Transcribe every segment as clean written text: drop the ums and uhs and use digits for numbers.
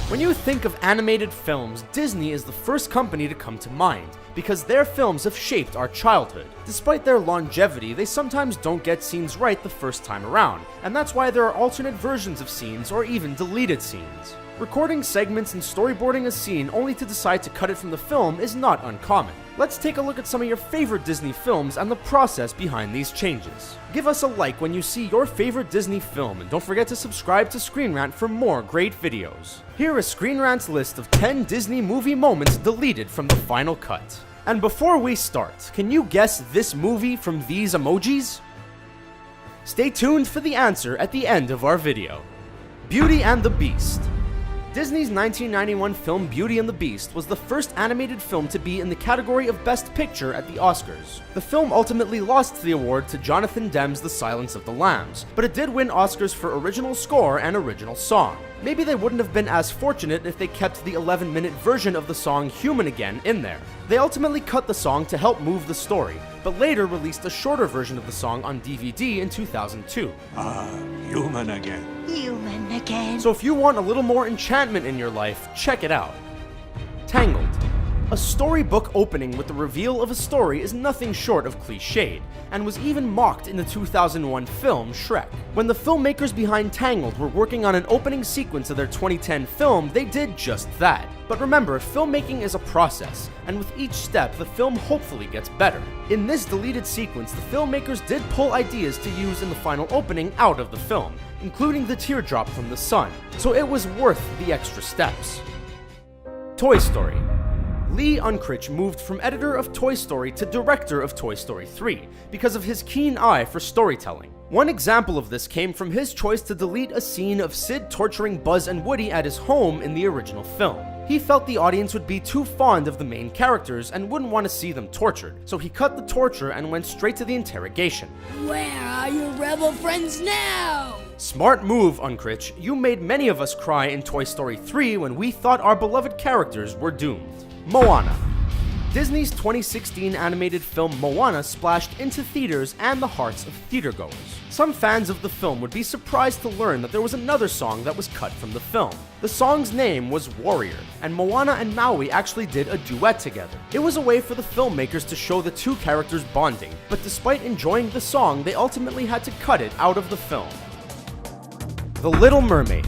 When you think of animated films, Disney is the first company to come to mind, because their films have shaped our childhood. Despite their longevity, they sometimes don't get scenes right the first time around, and that's why there are alternate versions of scenes or even deleted scenes. Recording segments and storyboarding a scene only to decide to cut it from the film is not uncommon. Let's take a look at some of your favorite Disney films and the process behind these changes. Give us a like when you see your favorite Disney film, and don't forget to subscribe to Screen Rant for more great videos. Here is Screen Rant's list of 10 Disney movie moments deleted from the final cut. And before we start, can you guess this movie from these emojis? Stay tuned for the answer at the end of our video. Beauty and the Beast. Disney's 1991 film Beauty and the Beast was the first animated film to be in the category of Best Picture at the Oscars. The film ultimately lost the award to Jonathan Demme's The Silence of the Lambs, but it did win Oscars for original score and original song. Maybe they wouldn't have been as fortunate if they kept the 11-minute version of the song Human Again in there. They ultimately cut the song to help move the story, but later released a shorter version of the song on DVD in 2002. Human again. Human again. So if you want a little more enchantment in your life, check it out. Tangled. A storybook opening with the reveal of a story is nothing short of cliched, and was even mocked in the 2001 film Shrek. When the filmmakers behind Tangled were working on an opening sequence of their 2010 film, they did just that. But remember, filmmaking is a process, and with each step, the film hopefully gets better. In this deleted sequence, the filmmakers did pull ideas to use in the final opening out of the film, including the teardrop from the sun, so it was worth the extra steps. Toy Story. Lee Unkrich moved from editor of Toy Story to director of Toy Story 3 because of his keen eye for storytelling. One example of this came from his choice to delete a scene of Sid torturing Buzz and Woody at his home in the original film. He felt the audience would be too fond of the main characters and wouldn't want to see them tortured, so he cut the torture and went straight to the interrogation. Where are your rebel friends now? Smart move, Unkrich. You made many of us cry in Toy Story 3 when we thought our beloved characters were doomed. Moana. Disney's 2016 animated film Moana splashed into theaters and the hearts of theatergoers. Some fans of the film would be surprised to learn that there was another song that was cut from the film. The song's name was Warrior, and Moana and Maui actually did a duet together. It was a way for the filmmakers to show the two characters bonding, but despite enjoying the song, they ultimately had to cut it out of the film. The Little Mermaid.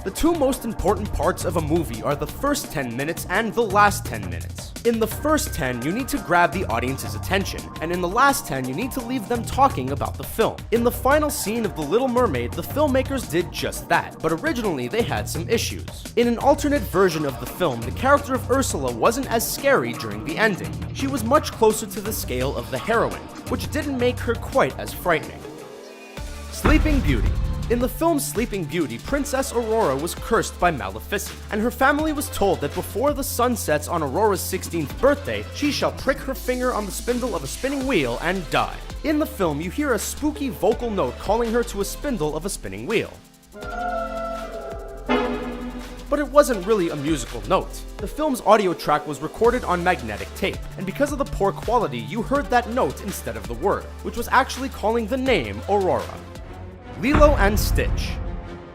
The two most important parts of a movie are the first 10 minutes and the last 10 minutes. In the first 10, you need to grab the audience's attention, and in the last 10, you need to leave them talking about the film. In the final scene of The Little Mermaid, the filmmakers did just that, but originally they had some issues. In an alternate version of the film, the character of Ursula wasn't as scary during the ending. She was much closer to the scale of the heroine, which didn't make her quite as frightening. Sleeping Beauty. In the film Sleeping Beauty, Princess Aurora was cursed by Maleficent, and her family was told that before the sun sets on Aurora's 16th birthday, she shall prick her finger on the spindle of a spinning wheel and die. In the film, you hear a spooky vocal note calling her to a spindle of a spinning wheel. But it wasn't really a musical note. The film's audio track was recorded on magnetic tape, and because of the poor quality, you heard that note instead of the word, which was actually calling the name Aurora. Lilo and Stitch.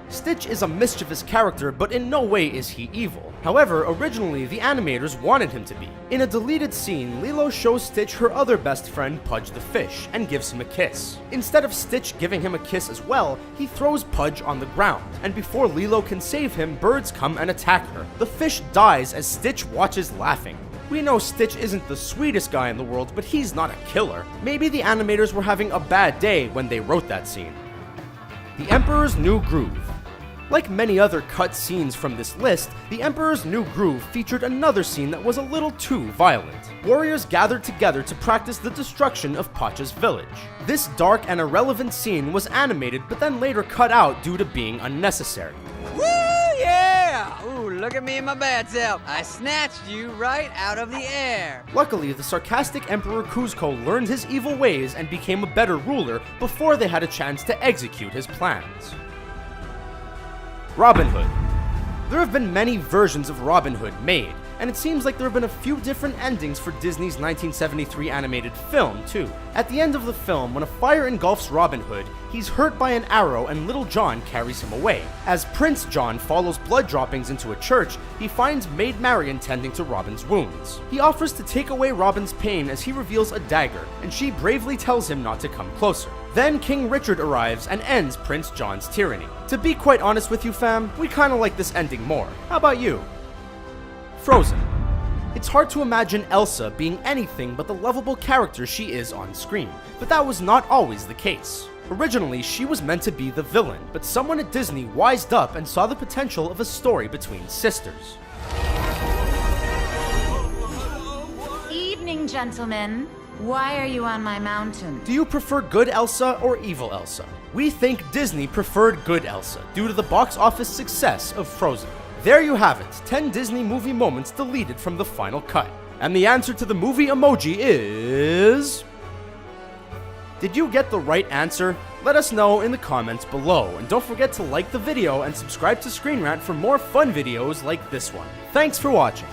Stitch is a mischievous character, but in no way is he evil. However, originally the animators wanted him to be. In a deleted scene, Lilo shows Stitch her other best friend Pudge the fish, and gives him a kiss. Instead of Stitch giving him a kiss as well, he throws Pudge on the ground, and before Lilo can save him, birds come and attack her. The fish dies as Stitch watches laughing. We know Stitch isn't the sweetest guy in the world, but he's not a killer. Maybe the animators were having a bad day when they wrote that scene. The Emperor's New Groove. Like many other cut scenes from this list, The Emperor's New Groove featured another scene that was a little too violent. Warriors gathered together to practice the destruction of Pacha's village. This dark and irrelevant scene was animated but then later cut out due to being unnecessary. Woo, yeah! Ooh, look at me in my bad self. I snatched you right out of the air. Luckily, the sarcastic Emperor Kuzco learned his evil ways and became a better ruler before they had a chance to execute his plans. Robin Hood. There have been many versions of Robin Hood made, and it seems like there have been a few different endings for Disney's 1973 animated film, too. At the end of the film, when a fire engulfs Robin Hood, he's hurt by an arrow and Little John carries him away. As Prince John follows blood droppings into a church, he finds Maid Marian tending to Robin's wounds. He offers to take away Robin's pain as he reveals a dagger, and she bravely tells him not to come closer. Then King Richard arrives and ends Prince John's tyranny. To be quite honest with you fam, we kinda like this ending more. How about you? Frozen. It's hard to imagine Elsa being anything but the lovable character she is on screen, but that was not always the case. Originally, she was meant to be the villain, but someone at Disney wised up and saw the potential of a story between sisters. Evening, gentlemen. Why are you on my mountain? Do you prefer good Elsa or evil Elsa? We think Disney preferred good Elsa due to the box office success of Frozen. There you have it, 10 Disney movie moments deleted from the final cut. And the answer to the movie emoji is... Did you get the right answer? Let us know in the comments below, and don't forget to like the video and subscribe to Screen Rant for more fun videos like this one. Thanks for watching.